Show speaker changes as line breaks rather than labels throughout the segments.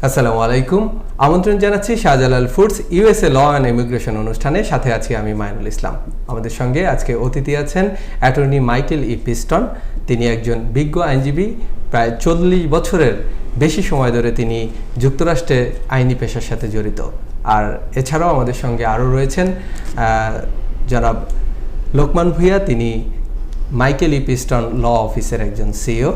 আসসালামু আলাইকুম। আমন্ত্রণ জানাচ্ছি Shahjalal foods USA law and immigration অনুষ্ঠানে। সাথে আছি আমি মাইনুল ইসলাম। আমাদের সঙ্গে আজকে অতিথি আছেন অ্যাটর্নি মাইকেল ই পিস্টন। তিনি একজন বিজ্ঞ আইনজীবী। প্রায় 40 বছরের বেশি সময় ধরে তিনি যুক্তরাষ্ট্রে আইনি পেশার সাথে জড়িত। আর এছাড়াও আমাদের সঙ্গে আরও রয়েছেন জনাব লোকমান ভূঁইয়া। তিনি মাইকেল ই পিস্টন ল অফিসের একজন সিইও।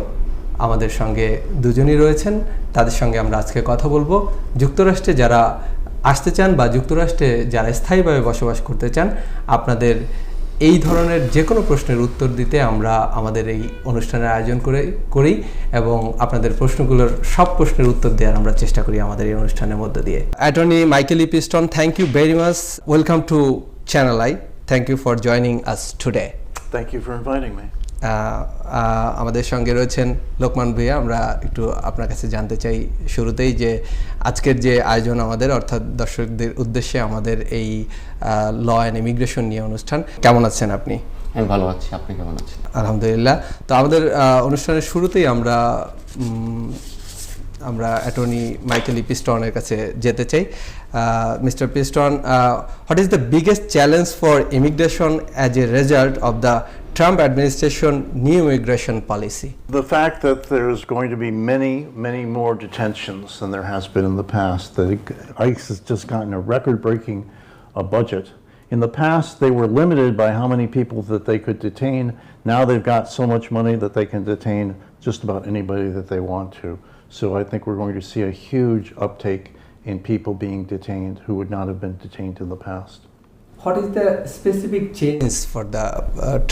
আমাদের সঙ্গে দুজনই রয়েছেন, তাদের সঙ্গে আমরা আজকে কথা বলবো। যুক্তরাষ্ট্রে যারা আসতে চান বা যুক্তরাষ্ট্রে যারা স্থায়ীভাবে বসবাস করতে চান, আপনাদের এই ধরনের যে কোনো প্রশ্নের উত্তর দিতে আমরা আমাদের এই অনুষ্ঠানের আয়োজন করি এবং আপনাদের প্রশ্নগুলোর সব প্রশ্নের উত্তর দেওয়ার আমরা চেষ্টা করি আমাদের এই অনুষ্ঠানের মধ্য দিয়ে। Attorney Michael E Piston, thank you very much. Welcome to channel I. Thank you for joining us today.
Thank you for inviting me.
আমাদের সঙ্গে রয়েছেন লোকমান ভূঁইয়া। আমরা একটু আপনার কাছে জানতে চাই শুরুতেই যে আজকের যে আয়োজন আমাদের, অর্থাৎ দর্শকদের উদ্দেশ্যে আমাদের এই ল অ্যান্ড ইমিগ্রেশন নিয়ে অনুষ্ঠান, কেমন আছেন আপনি?
আমি ভালো আছি, আপনি কেমন আছেন?
আলহামদুলিল্লাহ। তো আমাদের অনুষ্ঠানের শুরুতেই আমরা অ্যাটর্নি মাইকেল ই পিস্টনের কাছে যেতে চাই। Mister piston, what is the biggest challenge for immigration as a result of the Trump administration new immigration policy?
The fact that there's going to be many more detentions than there has been in the past. That ICE has just gotten a record-breaking budget. In the past, they were limited by how many people that they could detain. Now they've got so much money that they can detain just about anybody that they want to. So I think we're going to see a huge uptake in people being detained who would not have been detained in the past.
What is the specific change for the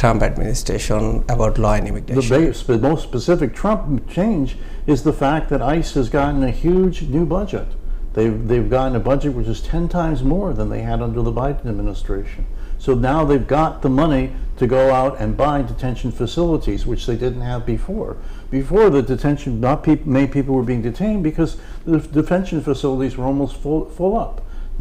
Trump administration about law and immigration?
The most specific Trump change is the fact that ICE has gotten a huge new budget. They've gotten a budget which is 10 times more than they had under the Biden administration. So now they've got the money to go out and buy detention facilities, which they didn't have before. Before, the detention, many people were being detained because the detention facilities were almost full up.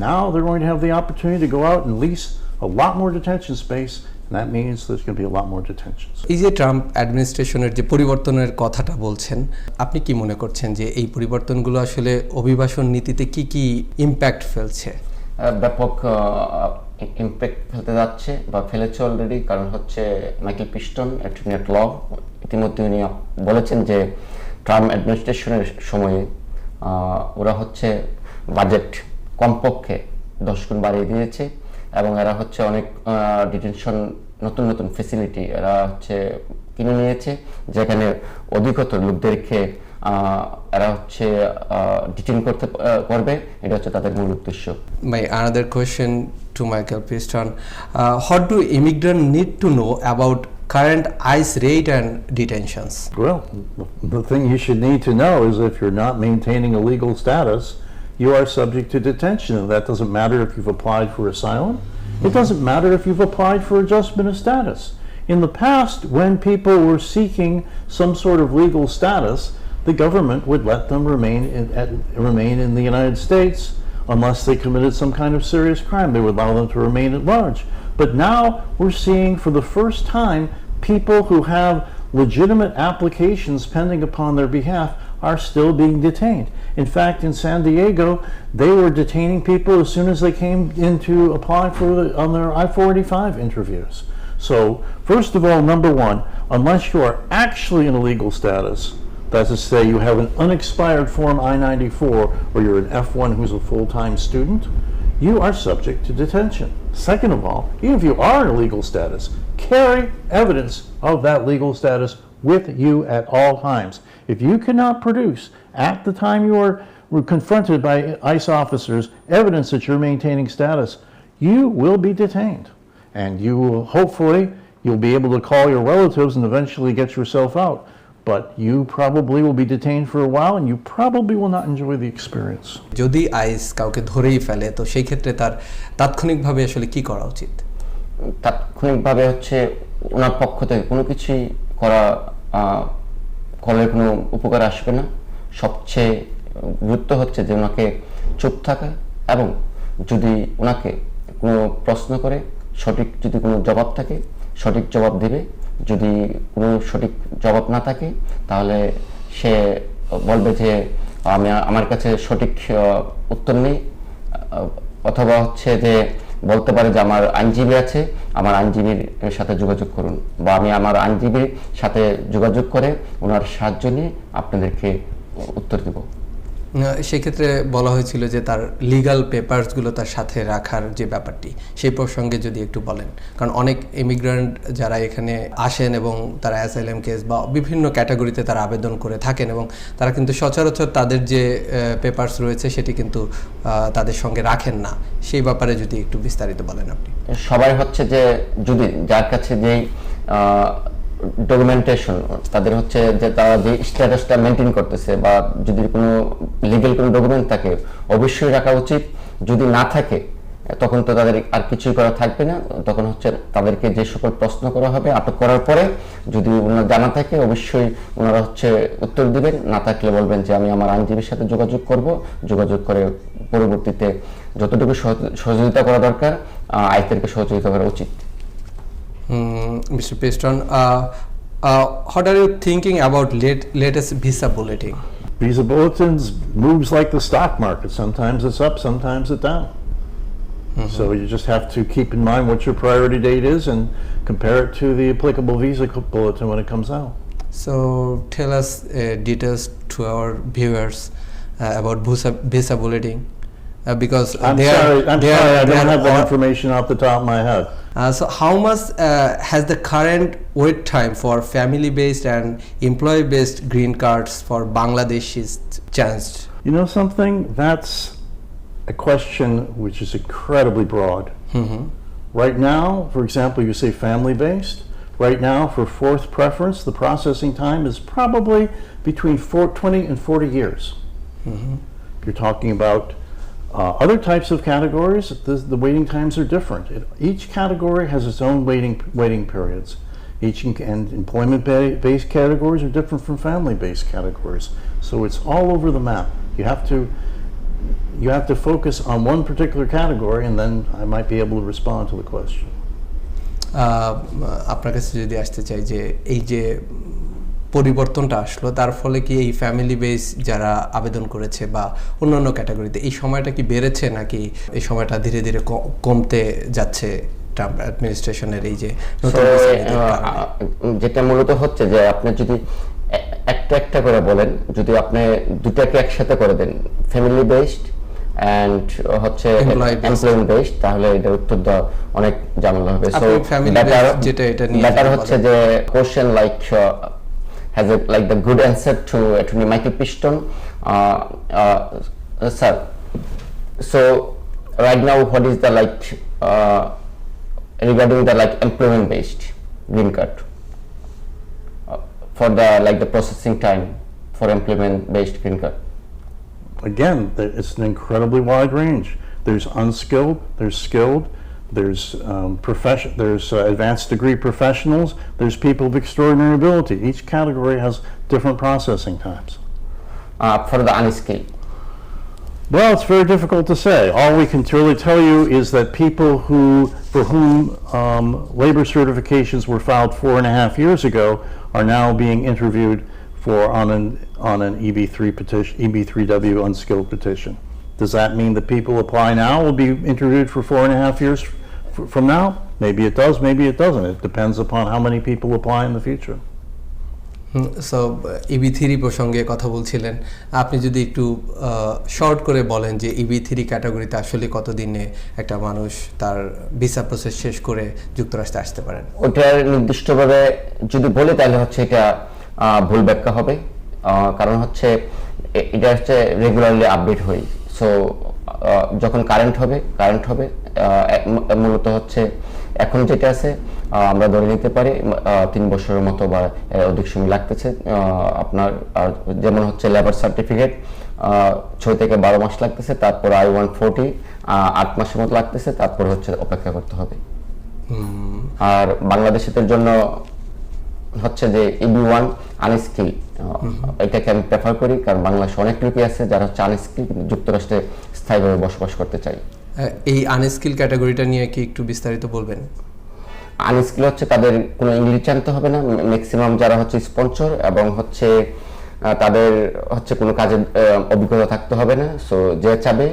Now they're going to have the opportunity to go out and lease a lot more detention space, and that means there's going to be a lot more detentions.
এই যে Trump অ্যাডমিনিস্ট্রেশনের যে পরিবর্তনের কথাটা বলছেন, আপনি কি মনে করছেন যে এই পরিবর্তনগুলো আসলে অভিবাসন নীতিতে কি ইম্প্যাক্ট ফেলছে?
ব্যাপক ইম্প্যাক্ট ফেলতে যাচ্ছে বা ফেলেছে অলরেডি। কারণ হচ্ছে Michael Piston attorney at law ইতিমধ্যে উনি বলেছেন যে ট্রাম্প অ্যাডমিনিস্ট্রেশনের সময়ে ওরা হচ্ছে বাজেট কমপক্ষে 10 গুণ বাড়িয়ে দিয়েছে এবং এরা হচ্ছে অনেক ডিটেনশন নতুন ফেসিলিটি এরা হচ্ছে কিনে নিয়েছে, যেখানে অধিকতর লোকদেরকে এরা হচ্ছে ডিটেইন করবে। এটা হচ্ছে তাদের মূল উদ্দেশ্য।
My another question to Michael Piston, what do immigrants need to know about current ICE rate and detentions?
Well, the thing you should need to know is if you're not maintaining a legal status, you are subject to detention, and that doesn't matter if you've applied for asylum. It doesn't matter if you've applied for adjustment of status. In the past, when people were seeking some sort of legal status, the government would let them remain in the United States unless they committed some kind of serious crime. They would allow them to remain at large. But now we're seeing for the first time people who have legitimate applications pending upon their behalf are still being detained. In fact, in San Diego, they were detaining people as soon as they came in to apply on their I-485 interviews. So, first of all, number one, unless you are actually in a legal status, that's to say you have an unexpired Form I-94 or you're an F1 who's a full-time student, you are subject to detention. Second of all, even if you are in a legal status, carry evidence of that legal status with you at all times. If you cannot produce at the time you are confronted by ICE officers evidence that you're maintaining status, you will be detained. And you will you'll be able to call your relatives and eventually get yourself out. But you probably will be detained for a while and you probably will not enjoy the experience.
যদি আইস কাউকে ধরেই ফেলে, তো সেই ক্ষেত্রে তার তাৎক্ষণিকভাবে আসলে কি করা উচিত?
তাৎক্ষণিকভাবে হচ্ছে ওনার পক্ষ থেকে কোনো কিছুই করলে কোনো উপকার আসবে না। সবচেয়ে গুরুত্ব হচ্ছে যে ওনাকে চুপ থাকা এবং যদি ওনাকে কোনো প্রশ্ন করে যদি কোনো জবাব থাকে সঠিক জবাব দিবে। যদি কোনো সঠিক জবাব না থাকে তাহলে সে বলবে যে আমার কাছে সঠিক উত্তর নেই, অথবা হচ্ছে যে বলতে পারে যে আমার আইনজীবী আছে, আমার আইনজীবীর সাথে যোগাযোগ করুন, বা আমি আমার আইনজীবীর সাথে যোগাযোগ করে ওনার সাহায্য নিয়ে আপনাদেরকে উত্তর দেব।
সেক্ষেত্রে বলা হয়েছিল যে তার লিগ্যাল পেপারসগুলো তার সাথে রাখার যে ব্যাপারটি, সেই প্রসঙ্গে যদি একটু বলেন, কারণ অনেক ইমিগ্রান্ট যারা এখানে আসেন এবং তারা অ্যাসাইলাম কেস বা বিভিন্ন ক্যাটাগরিতে তারা আবেদন করে থাকেন এবং তারা কিন্তু সচরাচর তাদের যে পেপারস রয়েছে সেটি কিন্তু তাদের সঙ্গে রাখেন না, সেই ব্যাপারে যদি একটু বিস্তারিত বলেন আপনি।
সবাই হচ্ছে যে যদি যার কাছে যেই ডকুমেন্টেশন তাদের হচ্ছে যে তারা যে স্ট্যাটাসটা মেনটেন করতেছে, বা যদি কোনো লিগ্যাল কোনো ডকুমেন্ট থাকে অবশ্যই রাখা উচিত। যদি না থাকে তখন তো তাদের আর কিছুই করা থাকবে না, তখন হচ্ছে তাদেরকে যে সকল প্রশ্ন করা হবে আটক করার পরে যদি ওনার জানা থাকে অবশ্যই ওনারা হচ্ছে উত্তর দিবেন, না থাকলে বলবেন যে আমি আমার আইনজীবীর সাথে যোগাযোগ করব, যোগাযোগ করে পরবর্তীতে যতটুকু সহযোগিতা করা দরকার আইনদেরকে সহযোগিতা করা উচিত।
Mr. Piston, what are you thinking about latest visa bulletin?
Visa bulletins moves like the stock market. Sometimes it's up, sometimes it's down. So you just have to keep in mind what your priority date is and compare it to the applicable visa bulletin when it comes out.
So tell us details to our viewers about visa bulletin. Because
I'm sorry, I don't have that information off the top of my head.
So how much has the current wait time for family-based and employee-based green cards for Bangladeshis changed?
You know something? That's a question which is incredibly broad. Right now, for example, you say family-based. Right now, for fourth preference, the processing time is probably between 20 and 40 years. If you're talking about other types of categories, the waiting times are different. Each category has its own waiting periods. And employment-based categories are different from family-based categories. So it's all over the map. You have to focus on one particular category, and then I might be able to respond to the question.
আপনার কাছে যদি আসতে চাই যে এই যে পরিবর্তনটা আসলো তার ফলে কি এই ফ্যামিলি বেস যারা আবেদন করেছে বা অন্যান্য ক্যাটাগরিতে এই সময়টা কি বেড়েছে, নাকি এই সময়টা ধীরে ধীরে কমতে যাচ্ছে ট্রাম্প অ্যাডমিনিস্ট্রেশনের এই যে নতুন
যেটা মূলত হচ্ছে যে আপনি যদি একটা একটা করে বলেন, যদি আপনি দুটাকে একসাথে করে দেন ফ্যামিলি বেসড এন্ড হচ্ছে এমপ্লয়মেন্ট বেসড, তাহলে এটার উত্তর দেওয়া অনেক ঝামেলা হবে। সো বেটার হচ্ছে যে question like has the good answer to Attorney Michael Piston. Sir, so right now what is the regarding the employment based green card for the processing time for employment based green card?
Again, it's an incredibly wide range. There's unskilled, there's skilled, there's there's advanced degree professionals, there's people of extraordinary ability. Each category has different processing times.
For the unskilled?
Well, it's very difficult to say. All we can really tell you is that people for whom labor certifications were filed 4.5 years ago are now being interviewed on an EB3 petition, EB3W unskilled petition. Does that mean that people apply now will be interviewed for 4.5 years from now? Maybe it does, maybe it doesn't. It depends upon how many people apply in the future.
So EB3 প্রসঙ্গে কথা বলছিলেন, আপনি যদি একটু short করে বলেন যে EB3 ক্যাটাগরিতে আসলে কতদিনে একটা মানুষ তার ভিসা প্রসেস শেষ করে যুক্তরাষ্ট্রে আসতে পারেন?
ওটার নির্দিষ্টভাবে যদি বলি তাহলে হচ্ছে এটা ভুল ব্যাখ্যা হবে, কারণ হচ্ছে এটা হচ্ছে রেগুলারলি আপডেট হয়। সো যখন কারেন্ট হবে মূলত হচ্ছে এখন যেটা আছে আমরা ধরে নিতে পারি 3 বছরের মতো বা অধিক সময় লাগতেছে। আপনার যেমন হচ্ছে লেবার সার্টিফিকেট 6 থেকে 12 মাস লাগতেছে, তারপর I-140 8 মাসের মতো লাগতেছে, তারপর হচ্ছে অপেক্ষা করতে হবে। আর বাংলাদেশিদের জন্য হচ্ছে যে EB1 আনস্কিল, এটাকে আমি প্রেফার করি, কারণ বাংলাদেশে অনেক লোকই আছে যারা হচ্ছে আনস্কিল যুক্তরাষ্ট্রে স্থায়ীভাবে বসবাস করতে চাই।
এই আনস্কিল ক্যাটাগরিটা নিয়ে কি একটু বিস্তারিত বলবেন?
আনস্কিল হচ্ছে তাদের কোনো ইংলিশ জানতে হবে না, ম্যাক্সিমাম যারা হচ্ছে স্পন্সর এবং হচ্ছে তাদের হচ্ছে কোনো কাজের অভিজ্ঞতা থাকতে হবে না। সো যে চাবে,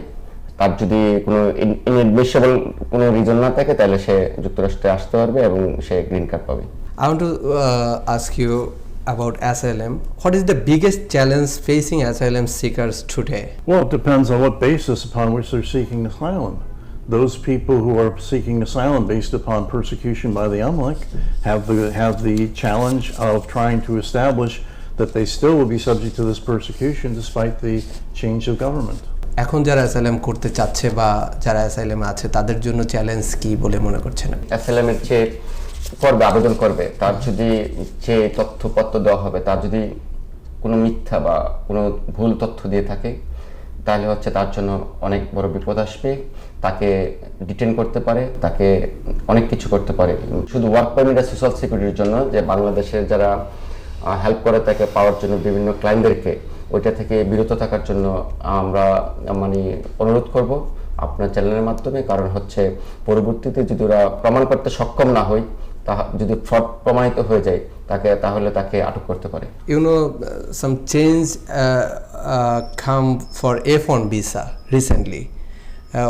তার যদি কোনো ইনএডমিসেবল কোনো রিজন না থাকে, তাহলে সে যুক্তরাষ্ট্রে আসতে পারবে এবং সে গ্রিন কার্ড পাবে।
I want to ask you about asylum. What is the biggest challenge facing asylum seekers today?
Well, it depends on what basis upon which they're seeking asylum. Those people who are seeking asylum based upon persecution by the UNLIC have the challenge of trying to establish that they still will be subject to this persecution despite the change of government.
এখন যারা asylum করতে চাচ্ছে বা যারা অ্যাসাইলামে আছে তাদের জন্য challenge কি বলে মনে করছেন?
অ্যাসাইলামের যে আবেদন করবে, তার যদি যে তথ্যপত্র দেওয়া হবে, তার যদি কোনো মিথ্যা বা কোনো ভুল তথ্য দিয়ে থাকে, তাহলে হচ্ছে তার জন্য অনেক বড় বিপদ আসবে। তাকে ডিটেন করতে পারে, তাকে অনেক কিছু করতে পারে। শুধু ওয়ার্ক পারমিট আর সোশ্যাল সিকিউরিটির জন্য যে বাংলাদেশের যারা হেল্প করে তাকে পাওয়ার জন্য বিভিন্ন ক্লায়েন্টদেরকে ওইটা থেকে বিরত থাকার জন্য আমরা মানে অনুরোধ করব আপনার চ্যানেলের মাধ্যমে। কারণ হচ্ছে পরবর্তীতে যদি ওরা প্রমাণ করতে সক্ষম না হয়, যদি ফ্রড প্রমাণিত হয়ে যায়, তাহলে তাকে আটক করতে পারে।
You know, some change come for F1 visa recently.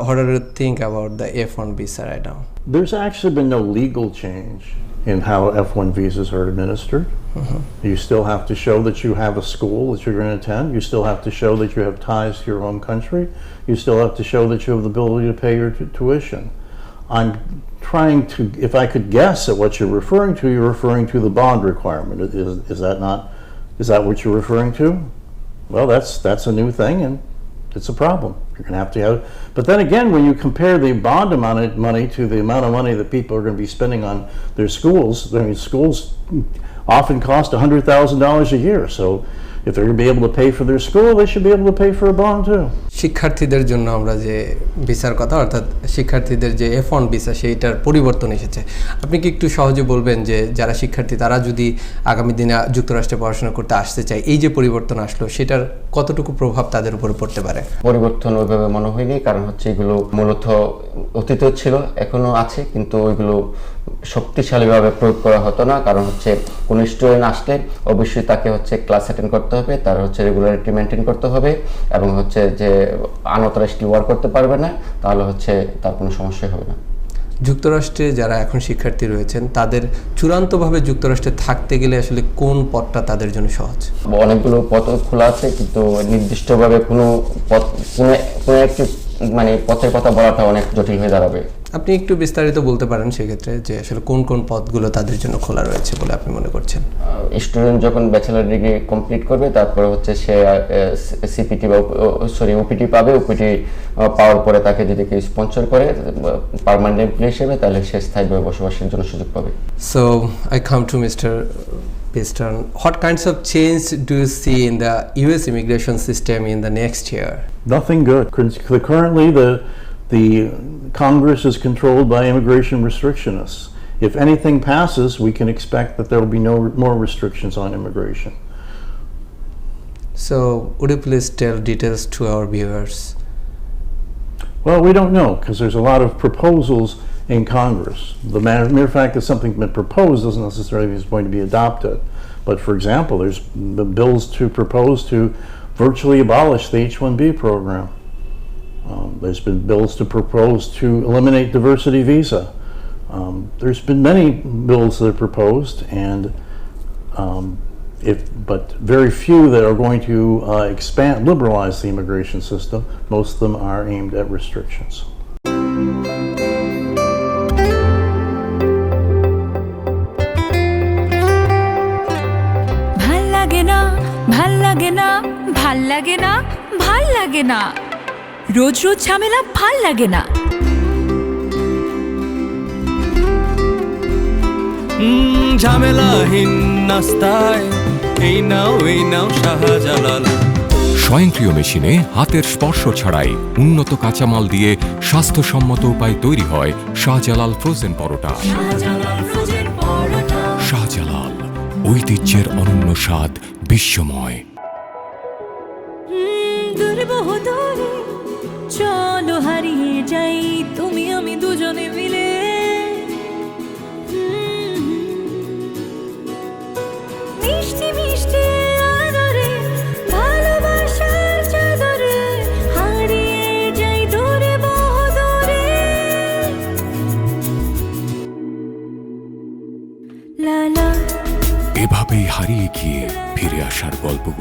What do you think about the F1 visa right now?
There's actually been no legal change in how F1 visas are administered. You still have to show that you have a school that you're going to attend. You still have to show that you have ties to your home country. You still have to show that you have the ability to pay your tuition. I'm trying to, if I could guess at what you're referring to the bond requirement. Is that what you're referring to? Well, that's a new thing, and it's a problem. You're going to have, but then again, when you compare the bond amount of money to the amount of money that people are going to be spending on their schools, I mean, schools often cost $100,000 a year. So if they're going to be able to pay for their school, they should be able to pay for a bond too.
শিক্ষার্থীদের জন্য আমরা যে ভিসার কথা, অর্থাৎ শিক্ষার্থীদের যে F1 visa, সেইটার পরিবর্তন এসেছে। আপনি কি একটু সহজে বলবেন যে যারা শিক্ষার্থী তারা যদি আগামী দিনে যুক্তরাষ্ট্রে পড়াশোনা করতে আসতে চায়, এই যে পরিবর্তন আসলো সেটার কতটুকু প্রভাব তাদের উপর পড়তে পারে?
পরিবর্তন ওইভাবে মনে হয়নি, কারণ হচ্ছে এগুলো মূলত অতীতেও ছিল, এখনো আছে, কিন্তু ওইগুলো শক্তিশালীভাবে প্রয়োগ করা হতো না। কারণ হচ্ছে কোনো স্টুডেন্ট আসলে অবশ্যই তাকে হচ্ছে ক্লাস অ্যাটেন্ড করতে হবে, তার হচ্ছে রেগুলারিটি মেনটেন করতে হবে, এবং হচ্ছে যে আনঅথরাইজডলি ওয়ার্ক করতে পারবে না, তাহলে হচ্ছে তার কোনো সমস্যা হবে না।
যুক্তরাষ্ট্রে যারা এখন শিক্ষার্থী রয়েছেন তাদের চূড়ান্তভাবে যুক্তরাষ্ট্রে থাকতে গেলে আসলে কোন পথটা তাদের জন্য সহজ?
অনেকগুলো পথ খোলা আছে, কিন্তু নির্দিষ্টভাবে কোনো পথ, কোনো একটি মানে পথের কথা বলাটা অনেক জটিল হয়ে দাঁড়াবে।
আপনি একটু বিস্তারিত বলতে পারেন সেক্ষেত্রে যে আসলে কোন কোন পথগুলো তাদের জন্য খোলা রয়েছে বলে আপনি মনে করছেন?
স্টুডেন্ট যখন ব্যাচেলার ডিগ্রি কমপ্লিট করবে, তারপরে হচ্ছে সে সিপিটি বা ওপিটি পাবে। ওপিটি পাওয়ার পরে তাকে যদি কেউ স্পন্সর করে পার্মানেন্ট এমপ্লয়ি হিসেবে, তাহলে সে স্থায়ীভাবে বসবাসের জন্য সুযোগ পাবে।
So I come to Mr. Piston. What kinds of change do you see in the US immigration system in the next year?
Nothing good. Currently, the Congress is controlled by immigration restrictionists. If anything passes, we can expect that there will be no more restrictions on immigration.
So would you please tell details to our viewers?
Well, we don't know, because there's a lot of proposals in Congress. The mere fact that something's been proposed doesn't necessarily mean it's going to be adopted. But for example, there's the bills to propose to virtually abolish the H-1B program. There's been bills to propose to eliminate diversity visa. There's been many bills that are proposed, and but very few that are going to liberalize the immigration system. Most of them are aimed at restrictions.
ভাল লাগে না রোজ রোজ ঝামেলা, ভাল লাগে না।
ঝামেলাহীন নাস্তায় এই নাও শাহজালাল।
স্বয়ংক্রিয় মেশিনে হাতের স্পর্শ ছাড়াই উন্নত কাঁচামাল দিয়ে স্বাস্থ্যসম্মত উপায় তৈরি হয় শাহজালাল ফ্রোজেন পরোটা। শাহজালাল, ঐতিহ্যের অনন্য স্বাদ, বিশ্বময়।
চলো হারিয়ে যাই তুমি আমি দুজনে মিলে, মিষ্টি মিষ্টি আদরে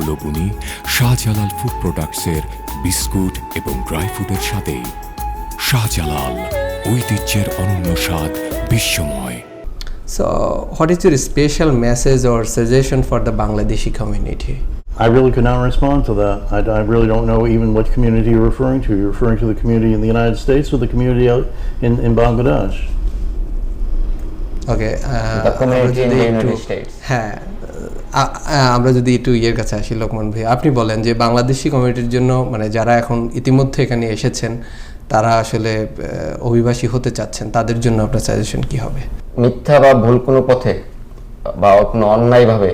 গল্পগুলো বুনি শাহজালাল ফুড প্রোডাক্টসের বিস্কুট এবং ড্রাই ফ্রুটের সাথে। শাহজালাল, ঐতিহ্যের অনন্য স্বাদ, বিশ্বময়।
So, what is your special message or suggestion for the Bangladeshi community?
I really could not respond to that. I really don't know even what community you're referring to. You're referring to the community in the United States or the community out in Bangladesh?
Okay,
The community in the
আমরা যদি
United
একটু-
States.
হ্যাঁ, আমরা যদি একটু ইয়ের কাছে আসি, লোকমান ভাই, আপনি বলেন যে বাংলাদেশি কমিউনিটির জন্য, মানে যারা এখন ইতিমধ্যে এখানে এসেছেন, তারা আসলে অভিবাসী হতে চাচ্ছেন, তাদের জন্য আপনার সাজেশন কি হবে?
মিথ্যা বা ভুল কোনো পথে বা কোনো অন্যায়ভাবে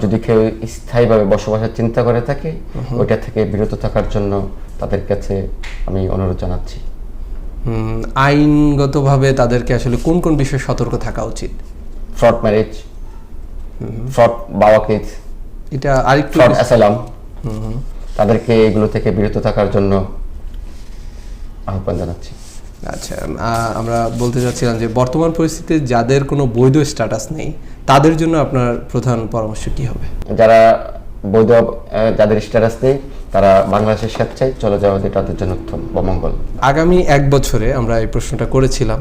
যদি কেউ স্থায়ীভাবে বসবাসের চিন্তা করে থাকে, ওইটা থেকে বিরত থাকার জন্য তাদের কাছে আমি অনুরোধ জানাচ্ছি।
আইনগতভাবে তাদেরকে আসলে কোন কোন বিষয়ে সতর্ক থাকা উচিত?
ফ্রড ম্যারেজ, ফ্রড বাওয়াকিজ,
এটা আরেকটু
ফ্রড অ্যাসাইলাম, তাদেরকে এগুলো থেকে বিরত থাকার জন্য আহ্বান জানাচ্ছি।
আচ্ছা, আমরা বলতে চাচ্ছিলাম যে বর্তমান পরিস্থিতিতে যাদের কোনো বৈধ স্ট্যাটাস নেই, তাদের জন্য আপনার প্রধান পরামর্শ কি হবে?
যারা বৈধ যাদের স্ট্যাটাস নেই, তারা বাংলাদেশের স্বেচ্ছায় চলে যাওয়া তাদের জন্য উত্তম বা মঙ্গল।
আগামী 1 বছরে আমরা এই প্রশ্নটা করেছিলাম,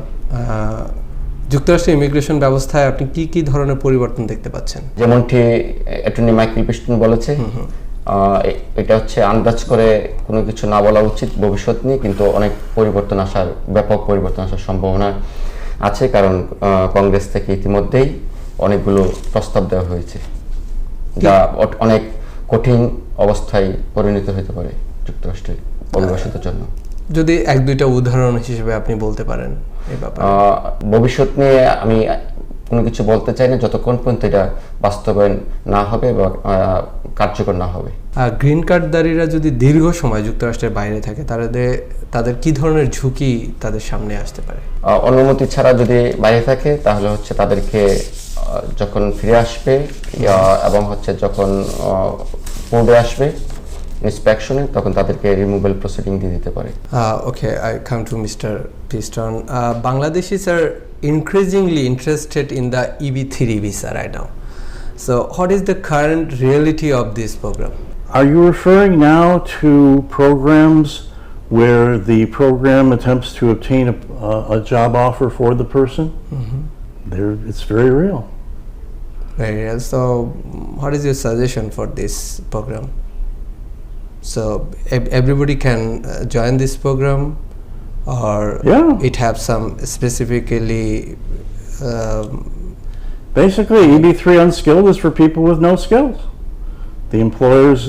যুক্তরাষ্ট্রের ইমিগ্রেশন ব্যবস্থায় আপনি কি কি ধরনের পরিবর্তন দেখতে পাচ্ছেন?
যেমনটি অ্যাটর্নি মাইকেল পিস্টন বলেছে, এটা হচ্ছে আন্দাজ করে কোনো কিছু না বলা উচিত ভবিষ্যৎ নিয়ে, কিন্তু অনেক পরিবর্তন আসার, ব্যাপক পরিবর্তন আসার সম্ভাবনা আছে, কারণ কংগ্রেস থেকে ইতিমধ্যেই অনেকগুলো প্রস্তাব দেওয়া হয়েছে, যা অনেক কঠিন অবস্থায় পরিণত হতে পারে যুক্তরাষ্ট্রের অভিবাসীদের জন্য।
যদি 1-2টা উদাহরণ হিসেবে আপনি বলতে পারেন এই ব্যাপারে।
ভবিষ্যৎ নিয়ে আমি কোনো কিছু বলতে চাই না যতক্ষণ পর্যন্ত এটা বাস্তবায়ন না হবে বা কার্যকর না হবে।
গ্রিন কার্ডধারীরা যদি দীর্ঘ সময় যুক্তরাষ্ট্রের বাইরে থাকে, তাদের কি ধরনের ঝুঁকি তাদের সামনে আসতে পারে?
অনুমতি ছাড়া যদি বাইরে থাকে, তাহলে হচ্ছে তাদেরকে যখন ফিরে আসবে এবং হচ্ছে যখন পোর্টে আসবে ইন্সপেকশনে, তখন তাদেরকে রিমুভাল প্রসিডিং দিয়ে দিতে পারে।
Okay, I come to Mr. Piston. Bangladeshis are increasingly interested in the EB3 visa right now. So, what is the current reality of this program?
Are you referring now to programs where the program attempts to obtain a job offer for the person? It's very real.
Very well. So, what is your suggestion for this program? So, everybody can join this program, or
Yeah.
it have some specifically
Basically, EB3 unskilled is for people with no skills. The employers,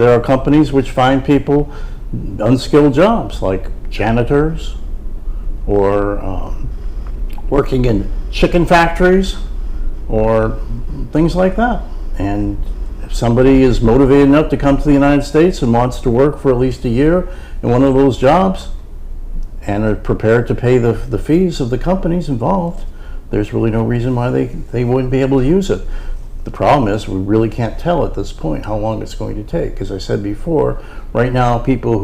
there are companies which find people unskilled jobs like janitors or working in chicken factories or things like that. And if somebody is motivated enough to come to the United States and wants to work for at least a year in one of those jobs and are prepared to pay the fees of the companies involved, there's really no reason why they wouldn't be able to use it. The problem is we really can't tell at this point how long it's going to take. As I said before, right now people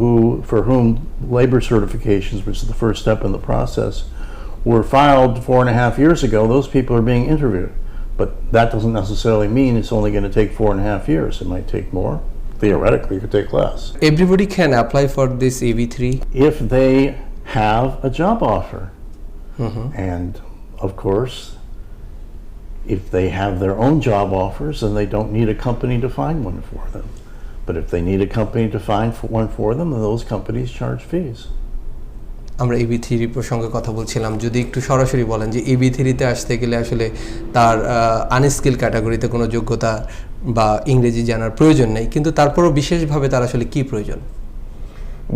for whom labor certifications, which is the first step in the process, were filed 4.5 years ago, those people are being interviewed. But that doesn't necessarily mean it's only going to take 4.5 years. It might take more. Theoretically, it could take less.
everybody can apply for this EB3?
If they have a job offer. And of course, if they have their own job offers, then they don't need a company to find one for them. But if they need a company to find one for them, then those companies charge fees.
আমরা EB3 প্রসঙ্গে কথা বলছিলাম, যদি একটু সরাসরি বলেন যে EB3-তে আসতে গেলে আসলে তার আনস্কিল ক্যাটাগরিতে কোনো যোগ্যতা বা ইংরেজি জানার প্রয়োজন নেই, কিন্তু তারপরও বিশেষভাবে তার আসলে কি প্রয়োজন?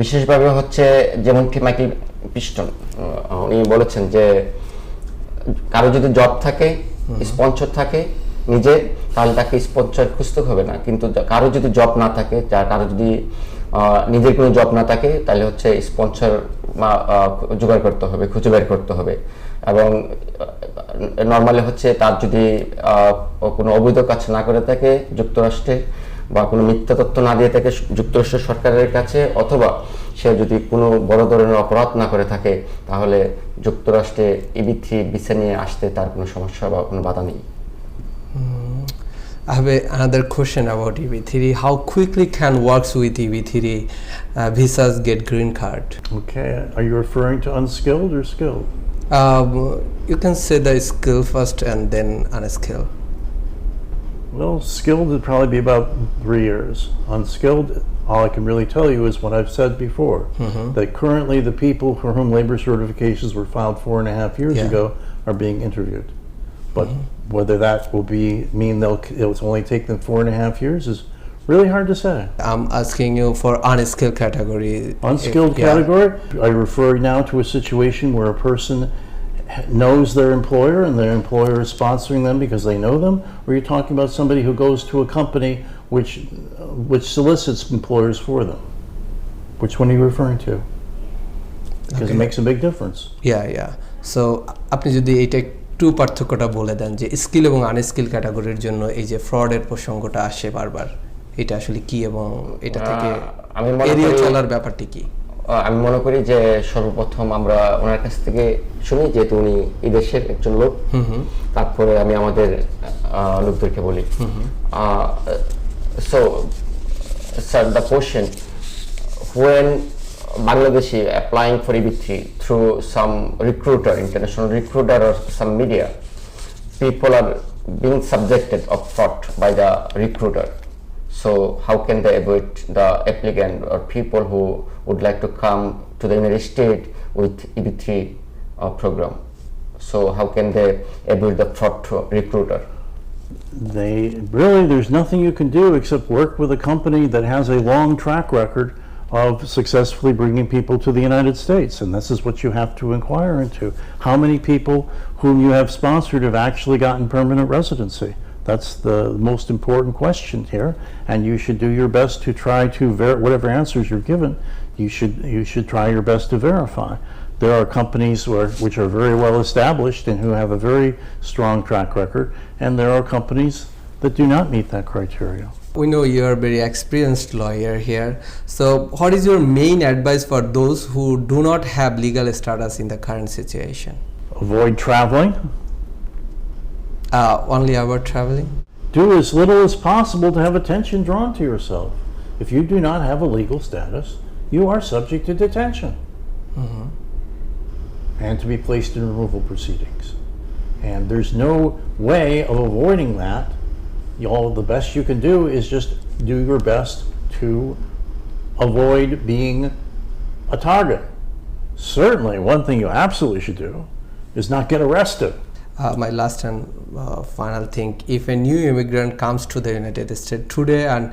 বিশেষভাবে হচ্ছে যেমনটি মাইকেল পিস্টন উনি বলেছেন যে কারো যদি জব থাকে, স্পন্সর থাকে নিজে, তাহলে তাকে স্পন্সর খুঁজতে হবে না। কিন্তু কারো যদি জব না থাকে, কারো যদি নিজের কোনো জব না থাকে, তাহলে হচ্ছে স্পন্সর জোগাড় করতে হবে, খুঁজে বের করতে হবে। এবং নর্মালি হচ্ছে তার যদি কোনো অবৈধ কাজ না করে থাকে যুক্তরাষ্ট্রে, বা কোনো মিথ্যা তথ্য না দিয়ে থাকে যুক্তরাষ্ট্র সরকারের কাছে, অথবা সে যদি কোনো বড় ধরনের অপরাধ না করে থাকে, তাহলে যুক্তরাষ্ট্রে EB3 ভিসা নিয়ে আসতে তার কোনো সমস্যা বা কোনো বাধা নেই।
I have another question about EB3. How quickly can works with EB3 visas get green card?
Okay, are you referring to unskilled or skilled?
You can say the skill first and then unskilled.
Well, skilled would probably be about 3 years. Unskilled, all I can really tell you is what I've said before, that currently the people for whom labor certifications were filed 4.5 years
Yeah.
ago are being interviewed. But whether that will mean it'll only take them 4.5 years is really hard to say.
I'm asking you for unskilled category.
Unskilled
Yeah.
category, I refer now to a situation where a person knows their employer and their employer is sponsoring them because they know them, or you're talking about somebody who goes to a company which solicits employers for them. Which one are you referring to? Because it makes a big difference.
Yeah. So আপনি যদি এটা একটু পার্থক্যটা বলে দেন যে skill এবং unskilled ক্যাটাগরির জন্য এই যে ফ্রডের প্রসঙ্গটা আসে বারবার, এটা আসলে কি এবং এটা থেকে
আমি মনে
এড়িয়ে
করি-
চলার ব্যাপারটি কি?
আমি মনে করি যে সর্বপ্রথম আমরা ওনার কাছ থেকে শুনি, যেহেতু উনি এই দেশের একজন লোক, তারপরে আমি আমাদের লোকদেরকে বলি। So sir, the question, when Bangladeshi applying for EB3 through some recruiter, international recruiter or some media, people are being subjected of fraud by the recruiter. So how can they avoid the applicant or people who would like to come to the United States with EB3 program? So how can they avoid the fraud recruiter?
There's nothing you can do except work with a company that has a long track record of successfully bringing people to the United States, and this is what you have to inquire into. How many people whom you have sponsored have actually gotten permanent residency? That's the most important question here, and you should do your best to try to whatever answers you're given, you should try your best to verify. There are companies which are very well established and who have a very strong track record, and there are companies that do not meet that criteria.
We know you are a very experienced lawyer here. So what is your main advice for those who do not have legal status in the current situation?
Avoid traveling.
Only about traveling?
Do as little as possible to have attention drawn to yourself. If you do not have a legal status, you are subject to detention and to be placed in removal proceedings. And there's no way of avoiding that. The best you can do is just do your best to avoid being a target. Certainly, one thing you absolutely should do is not get arrested.
My last and final thing, if a new immigrant comes to the United States today and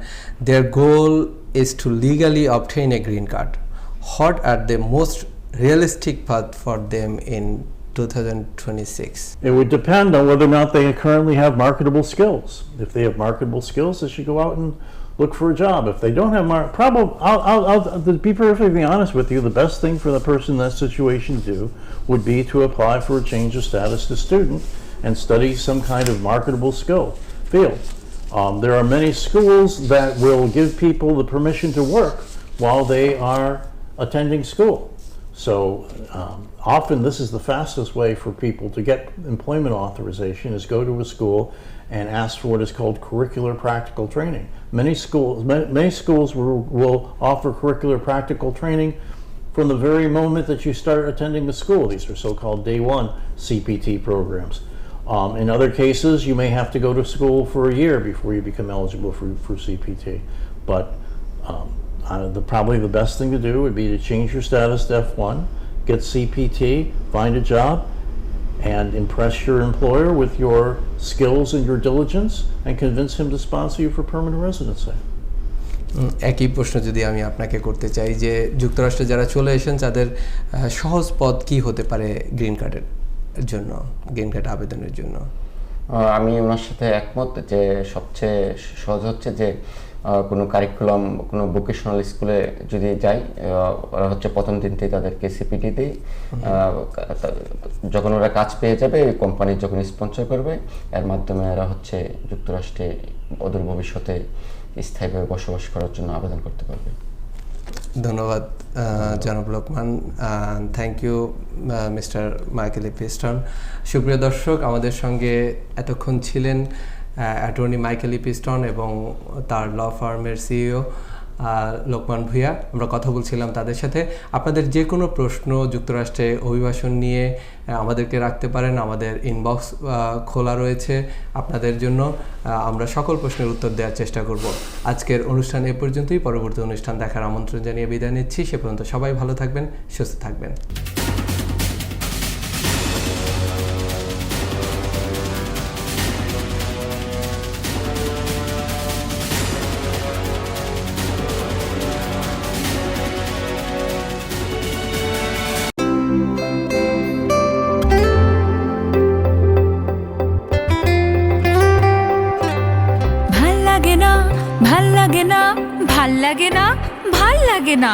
their goal is to legally obtain a green card, what are the most realistic path for them in 2026?
It would depend on whether or not they currently have marketable skills. If they have marketable skills, they should go out and look for a job. If they don't have I'll be perfectly honest with you, the best thing for the person in that situation to do would be to apply for a change of status to student and study some kind of marketable field. There are many schools that will give people the permission to work while they are attending school. So often this is the fastest way for people to get employment authorization, is go to a school and ask for what is called curricular practical training. Many schools will offer curricular practical training from the very moment that you start attending the school. These are so-called day one CPT programs. In other cases, you may have to go to school for a year before you become eligible for CPT. But probably the best thing to do would be to change your status to F1, get CPT, find a job, and impress your employer with your skills and your diligence, and convince him to sponsor you for permanent residency.
একই প্রশ্ন যদি আমি আপনাকে করতে চাই যে যুক্তরাষ্ট্রে যারা চলে এসেছেন তাদের সহজ পথ কি হতে পারে গ্রিন কার্ডের জন্য, গ্রিন কার্ড আবেদনের জন্য?
আমি ওনার সাথে একমত যে সবচেয়ে সহজ হচ্ছে যে কোনো কারিকুলাম, কোনো ভোকেশনাল স্কুলে যদি যাই, ওরা হচ্ছে প্রথম দিনতেই তাদেরকে সিপিটি দেয়। যখন ওরা কাজ পেয়ে যাবে, কোম্পানি যখন স্পন্সর করবে, এর মাধ্যমে এরা হচ্ছে যুক্তরাষ্ট্রে অদূর ভবিষ্যতে স্থায়ীভাবে বসবাস করার জন্য আবেদন করতে পারবে।
ধন্যবাদ জনাব Lokman, thank you mister Michael Piston. সুপ্রিয় দর্শক, আমাদের সঙ্গে এতক্ষণ ছিলেন অ্যাটর্নি মাইকেল ইপিস্টন এবং তার ল ফার্মের সিইও লোকমান ভূঁইয়া। আমরা কথা বলছিলাম তাদের সাথে। আপনাদের যে কোনো প্রশ্ন যুক্তরাষ্ট্রে অভিবাসন নিয়ে আমাদেরকে রাখতে পারেন, আমাদের ইনবক্স খোলা রয়েছে আপনাদের জন্য। আমরা সকল প্রশ্নের উত্তর দেওয়ার চেষ্টা করব। আজকের অনুষ্ঠান এ পর্যন্তই। পরবর্তী অনুষ্ঠান দেখার আমন্ত্রণ জানিয়ে বিদায় নিচ্ছি। সে পর্যন্ত সবাই ভালো থাকবেন, সুস্থ থাকবেন।
ভাল লাগে না, ভাল লাগে না, ভাল লাগে না, ভাল লাগে না,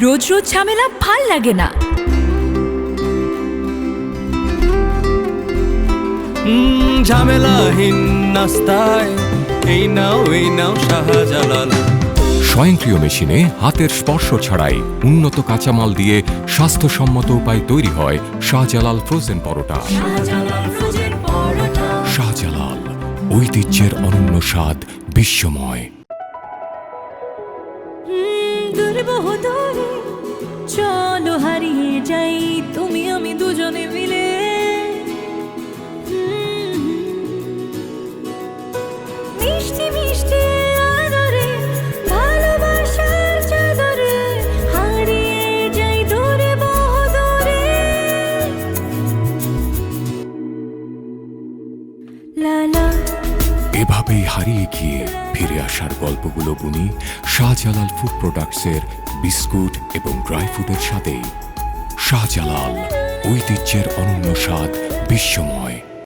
রোজ রোজ ঝামেলা ভাল লাগে না।
ঝামেলাহীন নাস্তায় এই নাও শাহজালাল।
স্বয়ংক্রিয় মেশিনে হাতের স্পর্শ ছাড়াই উন্নত কাঁচামাল দিয়ে স্বাস্থ্যসম্মত উপায় তৈরি হয় শাহজালাল ফ্রোজেন পরোটা। শাহজালাল, ঐতিহ্যের অনন্য স্বাদ, বিশ্বময়।
দূরে বহু দূরে চলো হারিয়ে যাই তুমি আমি দুজনে মিলে। মিষ্টি মিষ্টি আদরে ভালোবাসার চাদরে হারিয়ে যাই দূরে বহু দূরে। লা লা
এভাবেই হারিয়ে গিয়ে ফিরে আসার গল্পগুলো বুনি শাহজালাল ফুড প্রোডাক্টসের বিস্কুট এবং ড্রাই ফ্রুটের সাথে। শাহজালাল, ঐতিহ্যের অনন্য স্বাদ, বিশ্বময়।